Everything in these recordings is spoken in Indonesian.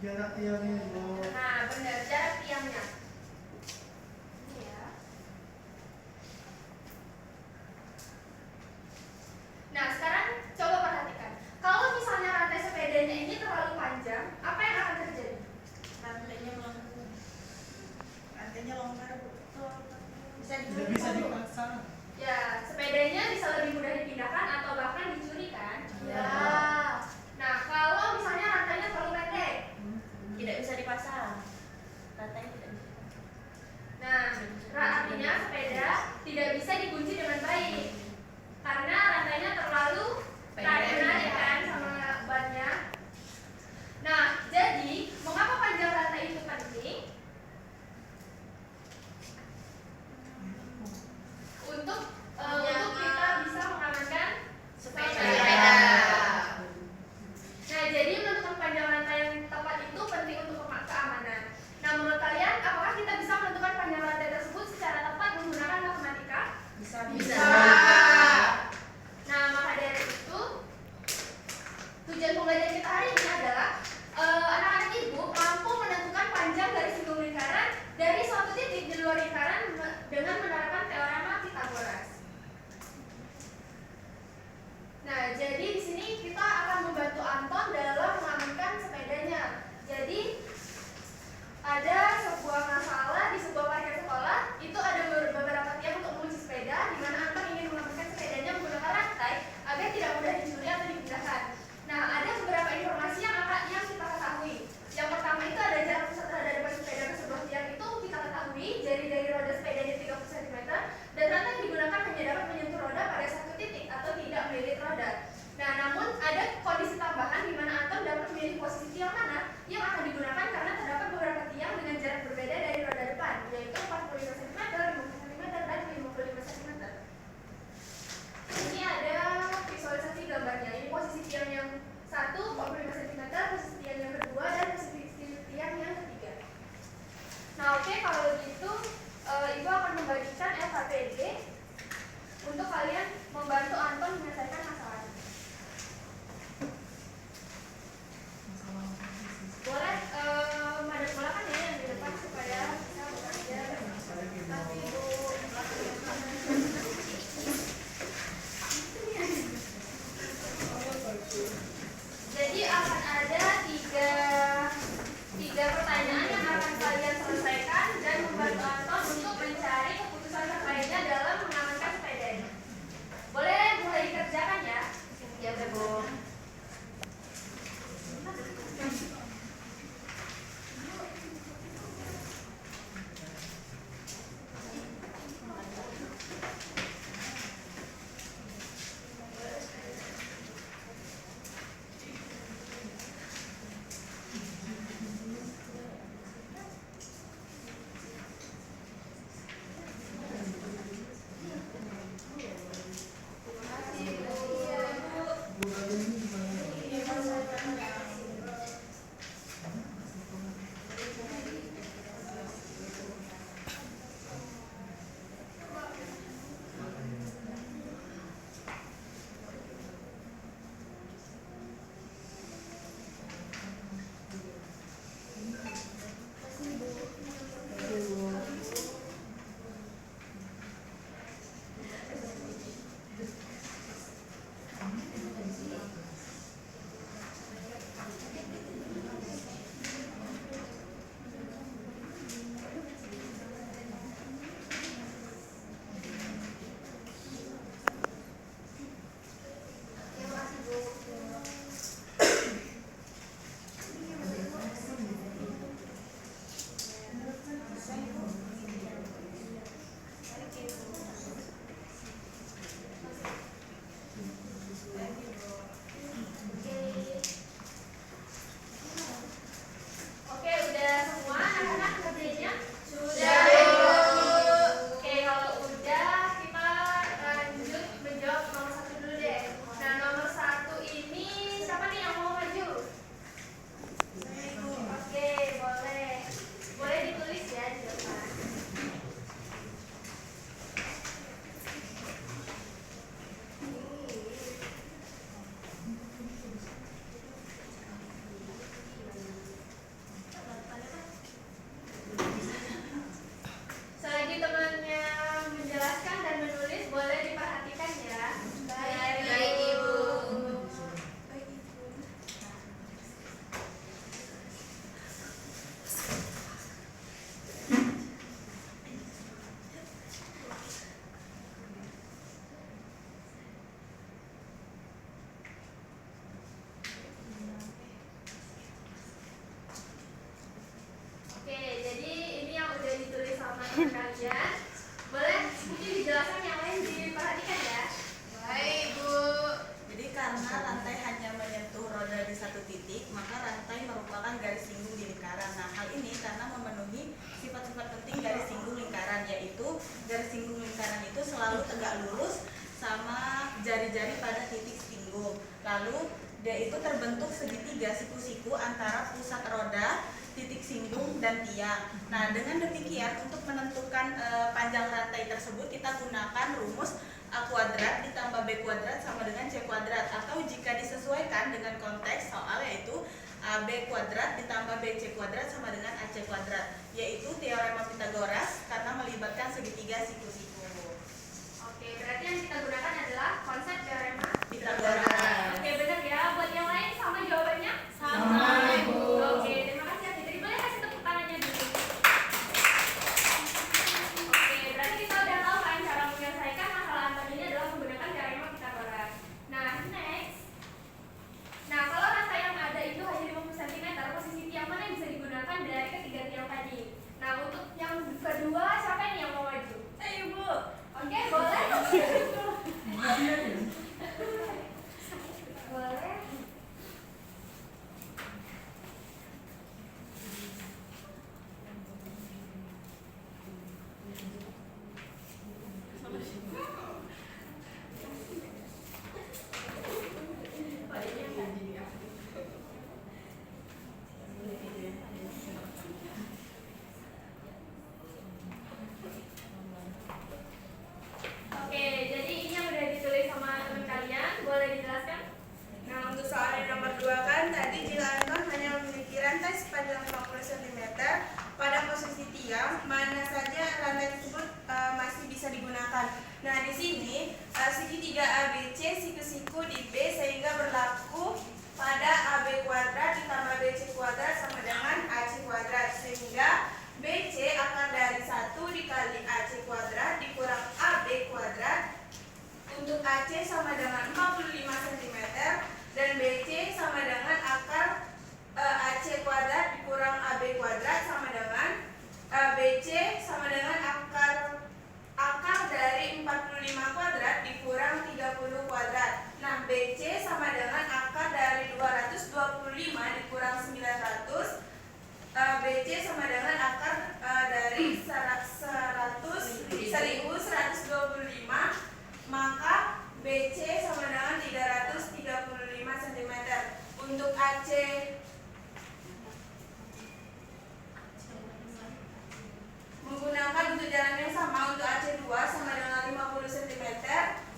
Jarak tiangnya Bu. Nah, benar, jarak tiangnya. Ini ya. Nah, sekarang coba perhatikan. Kalau misalnya rantai sepedanya ini terlalu panjang, apa yang akan terjadi? Rantainya melengkung. Rantainya longgar, Bu. Bisa Tidak dicuri, bisa Bu. dipasang. Ya, sepedanya bisa lebih mudah dipindahkan atau bahkan dicuri kan? Ya. Nah, kalau misalnya rantainya terlalu pendek, Tidak bisa dipasang. Rantainya tidak bisa dipasang. nah, artinya sepeda tidak bisa dikunci dengan baik karena rantainya terlalu menarik kan sama bannya. Nah, jadi mengapa panjang rantai itu penting? Untuk kita bisa mengamankan Dia itu terbentuk segitiga siku-siku antara pusat roda, titik singgung, dan tiang. Nah, dengan demikian untuk menentukan panjang rantai tersebut kita gunakan rumus A kuadrat ditambah B kuadrat sama dengan C kuadrat, atau jika disesuaikan dengan konteks soal yaitu AB kuadrat ditambah BC kuadrat sama dengan AC kuadrat, yaitu teorema Pitagoras karena melibatkan segitiga siku-siku. Oke, berarti yang kita gunakan adalah konsep teorema Pitagoras. Oke, benar ya. Buat yang lain sama jawabannya? Sama, Ibu. Oke, terima kasih ya Fitri. Boleh kasih tepuk tangannya dulu. Oke, berarti kita udah tahu kan cara menyelesaikan masalah antar ini adalah menggunakan teorema Pitagoras. Nah, next. Nah, kalau rantai yang ada itu hanya 50 cm, posisi tiang mana yang bisa digunakan dari ketiga tiang tadi? Nah, untuk yang kedua, siapa nih yang mau maju? Ibu. Oke, boleh. Boleh. Oke, jadi ini yang udah ditulis sama teman kalian, boleh dijelaskan? Nah, untuk soal yang nomor 2 kan tadi jika Anton hanya memiliki rantai sepanjang 50 cm pada posisi tiang, mana saja rantai tersebut masih bisa digunakan. Nah, di sini segitiga ABC siku-siku di B sehingga berlaku pada AB kuadrat ditambah BC kuadrat sama dengan AC kuadrat, sehingga BC akar dari 1 dikali AC kuadrat dikurang AB kuadrat. Untuk AC sama dengan 45 cm dan BC sama dengan akar AC kuadrat dikurang AB kuadrat sama dengan BC sama dengan akar dari 45 kuadrat dikurang 30 kuadrat. Nah, BC sama dengan akar dari 225 dikurang 900. BC sama dengan akar dari 1125, maka BC sama dengan 335 cm. Untuk AC menggunakan untuk jalan yang sama, untuk AC2 sama dengan 50 cm,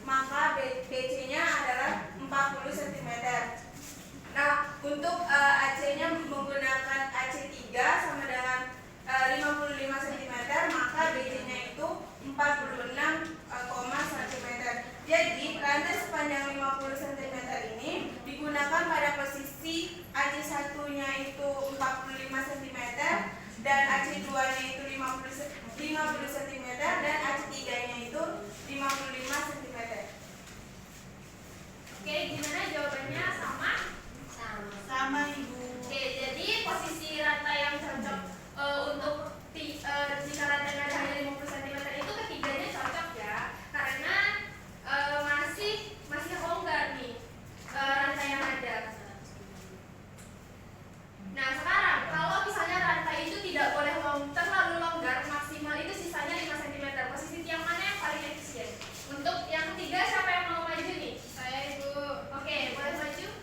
maka BC-nya adalah 40 cm. Nah, untuk AC-nya menggunakan AC3 sama dengan 55 cm, maka BC-nya itu 46, cm. Jadi, rantai sepanjang 50 cm ini digunakan pada posisi AC1-nya itu 45 cm dan AC2-nya itu 50 cm dan AC3-nya itu 55 cm. Oke, gimana jawabannya? Sama? Sama, Ibu. Oke, jadi posisi rantai yang cocok untuk jika rantainya hanya 50 cm itu ketiganya cocok ya, karena masih longgar nih rantai yang ada. Nah, sekarang kalau misalnya rantai itu tidak boleh terlalu longgar, maksimal itu sisanya 5 cm. Posisi tiang mana yang paling efisien? Untuk yang ketiga, siapa yang mau maju nih? Saya, Ibu. Oke, boleh maju.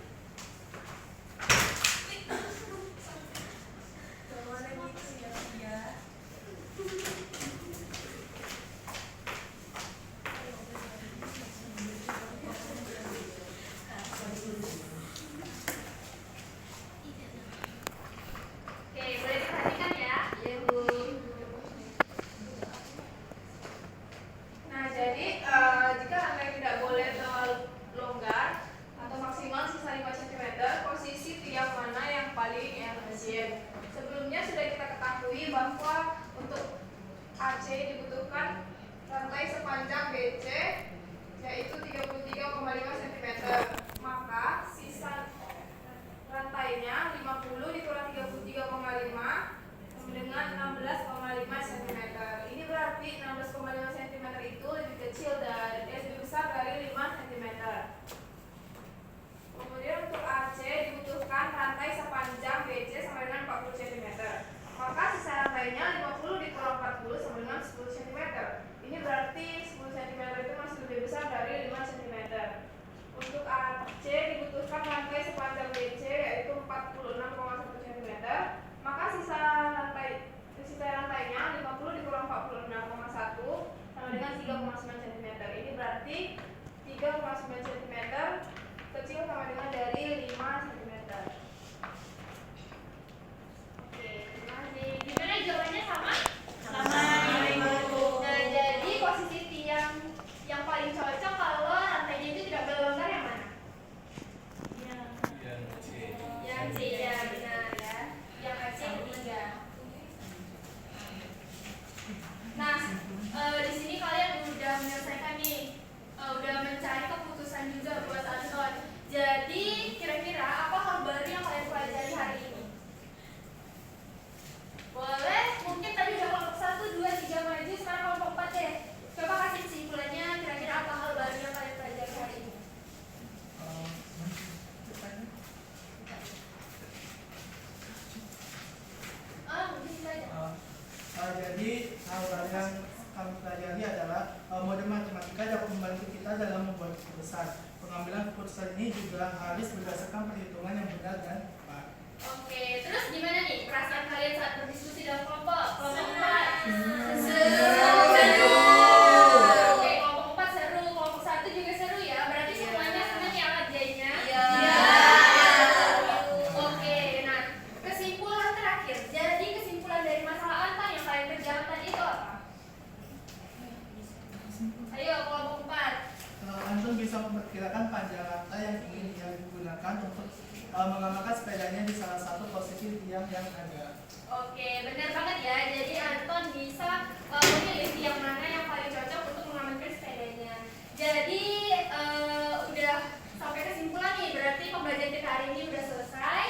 Oke, boleh diperhatikan ya. Iya, Bu. Nah, jadi jika rantai tidak boleh terlalu longgar atau maksimal sisa 5 cm, posisi tiang mana yang paling efisien? Sebelumnya sudah kita ketahui bahwa untuk AC dibutuhkan rantai sepanjang BC yaitu 33,5 cm. Maka sisa rantainya 50 dikurang 33,5 dengan 16,5 cm. Ini berarti 16,5 cm itu lebih kecil dan lebih besar dari 5 cm. Kemudian untuk AC dibutuhkan rantai sepanjang BC sama dengan 40 cm. Maka sisa rantainya 50 dikurang 40 sama dengan 10 cm. Ini berarti 10 cm itu masih lebih besar dari 5 cm. Untuk AC dibutuhkan rantai sepanjang yang kami pelajari adalah model matematika dapat membantu kita dalam membuat keputusan. Pengambilan keputusan ini juga harus berdasarkan perhitungan yang benar dan tepat. Oke, terus gimana nih perasaan kalian saat berdiskusi dalam kelompok? Kelompok 4 Oke, kelompok 4 seru, kelompok 1 juga seru ya. Berarti semuanya senang ya ngerjainnya? Iya. Oke, nah kesimpulan terakhir. Jadi kesimpulan dari masalah Anton yang kalian kerjakan tadi itu apa? Ayo kelompok 4. Anton bisa memperkirakan panjang rantai yang ingin dia digunakan untuk mengamankan sepedanya di salah satu posisi tiang yang ada. Oke, benar banget ya. Jadi Anton bisa memilih tiang mana yang paling cocok untuk mengamankan sepedanya. Jadi udah sampai kesimpulan nih. Berarti pembelajaran kita hari ini udah selesai.